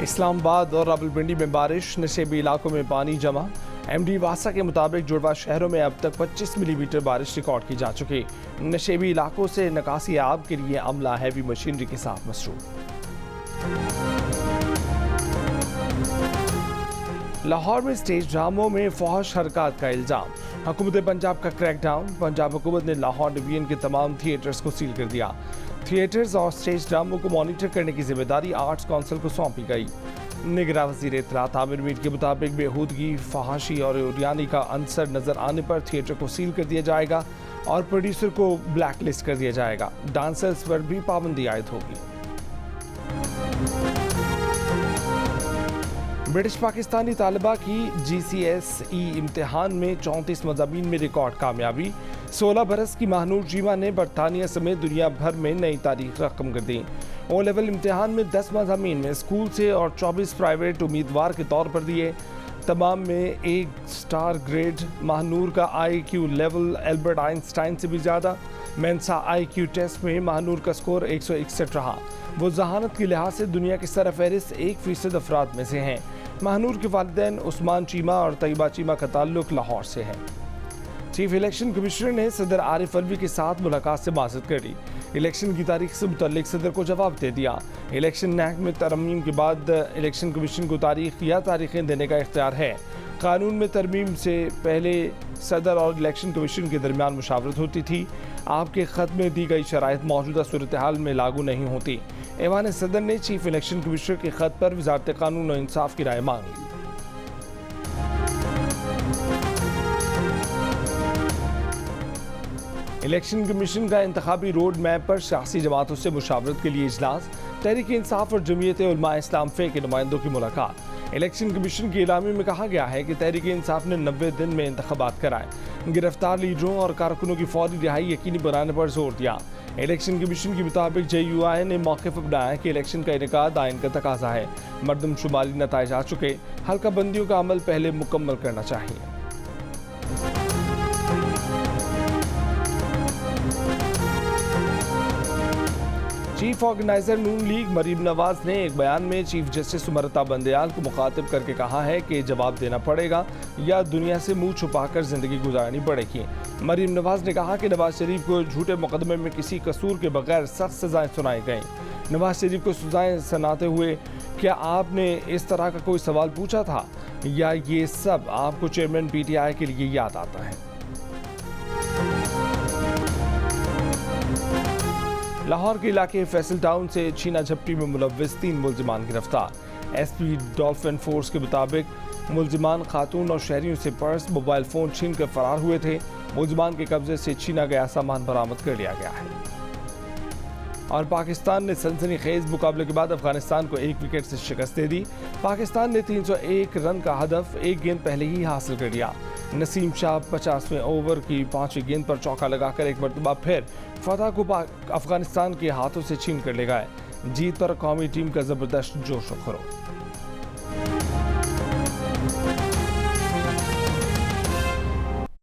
इस्लामाबाद और रावलपिंडी में बारिश, नशेबी इलाकों में पानी जमा। एमडी वासा के मुताबिक जुड़वा शहरों में अब तक 25 मिलीमीटर बारिश रिकॉर्ड की जा चुकी। नशेबी इलाकों से निकासी आब के लिए अमला हैवी मशीनरी के साथ मसरूफ। लाहौर में स्टेज ड्रामों में फौहश हरकत का इल्जाम। हुकूमत पंजाब का क्रैकडाउन। पंजाब हुकूमत ने लाहौर डिवीजन के तमाम थिएटर्स को सील कर दिया। थिएटर्स और स्टेज ड्रामों को मॉनिटर करने की जिम्मेदारी आर्ट्स काउंसिल को सौंपी गई। निगरान वज़ीर इत्तलात आमिर मीर के मुताबिक बेहूदगी, फहाशी और उरियानी का अंसर नजर आने पर थिएटर को सील कर दिया जाएगा और प्रोड्यूसर को ब्लैक लिस्ट कर दिया जाएगा। डांसर्स पर भी पाबंदी आयद होगी। ब्रिटिश पाकिस्तानी तालिबा की GCSE इम्तिहान में 34 मज़ामीन में रिकॉर्ड कामयाबी। 16 बरस की महानूर जीमा ने बरतानिया समेत दुनिया भर में नई तारीख रकम कर दी। ओ लेवल इम्तिहान में 10 मज़ामीन में स्कूल से और 24 प्राइवेट उम्मीदवार के तौर पर दिए। तमाम में 1 स्टार ग्रेड। महानूर का IQ लेवल एल्बर्ट आइंस्टाइन से भी ज़्यादा। मेंसा IQ टेस्ट में महानूर का स्कोर 161 रहा। वो जहानत के लिहाज से दुनिया के सरफहरिस्त 1% अफराद में से हैं। महानूर के वालिदैन उस्मान चीमा और तैयबा चीमा का ताल्लुक लाहौर से है। चीफ इलेक्शन कमिश्नर ने सदर आरिफ अलवी के साथ मुलाकात से माज़रत कर ली। इलेक्शन की तारीख से मुतल्लिक सदर को जवाब दे दिया। इलेक्शन नैक में तरमीम के बाद इलेक्शन कमीशन को तारीख या तारीखें देने का इख्तियार है। कानून में तरमीम से पहले सदर और इलेक्शन कमीशन के दरमियान मुशावरत होती थी। आपके ख़त में दी गई शराइत मौजूदा सूरत हाल में लागू नहीं होती। ऐवान सदर ने चीफ इलेक्शन कमिश्नर के ख़त पर वज़ारत कानून और इंसाफ की राय मांग ली। इलेक्शन कमीशन का इंतखाबी रोड मैप पर सियासी जमातों से मुशावरत के लिए इजलास। तहरीक इंसाफ और जमीयत उलमा इस्लाम फे के नुमाइंदों की मुलाकात। इलेक्शन कमीशन की इलामी में कहा गया है कि तहरीक इंसाफ ने 90 दिन में इंतखाबात कराए। गिरफ्तार लीडरों और कारकुनों की फौरी रिहाई यकीनी बनाने पर जोर दिया। इलेक्शन कमीशन के मुताबिक JUI ने मौक़िफ़ अपनाया कि इलेक्शन का इनेकाद आइन का तकाजा है। मरदमशुमारी नताइज आ चुके, हल्का बंदियों का अमल पहले मुकम्मल करना चाहिए। चीफ ऑर्गेनाइजर नून लीग मरीम नवाज ने एक बयान में चीफ जस्टिस उमरता बंदयाल को मुखातिब करके कहा है कि जवाब देना पड़ेगा या दुनिया से मुंह छुपाकर जिंदगी गुजारनी पड़ेगी। मरीम नवाज ने कहा कि नवाज शरीफ को झूठे मुकदमे में किसी कसूर के बगैर सख्त सजाएं सुनाई गईं। नवाज शरीफ को सजाएं सुनाते हुए क्या आपने इस तरह का कोई सवाल पूछा था, या ये सब आपको चेयरमैन PTI के लिए याद आता है? लाहौर के इलाके फैसल टाउन से छीना झपटी में मुलव्विस 3 मुल्जिमान गिरफ्तार। SP डॉल्फिन फोर्स के मुताबिक मुल्जिमान खातून और शहरियों से पर्स, मोबाइल फ़ोन छीन कर फरार हुए थे। मुल्जिमान के कब्जे से छीना गया सामान बरामद कर लिया गया है। और पाकिस्तान ने सनसनीखेज मुकाबले के बाद अफगानिस्तान को 1 विकेट से शिकस्त दे दी। पाकिस्तान ने 301 रन का हदफ 1 गेंद पहले ही हासिल कर लिया। नसीम शाह 50वें ओवर की 5वीं गेंद पर चौका लगाकर एक मरतबा फिर फतह को अफगानिस्तान के हाथों से छीन कर ले गए। जीत पर कौमी टीम का जबरदस्त जोश व खरोश।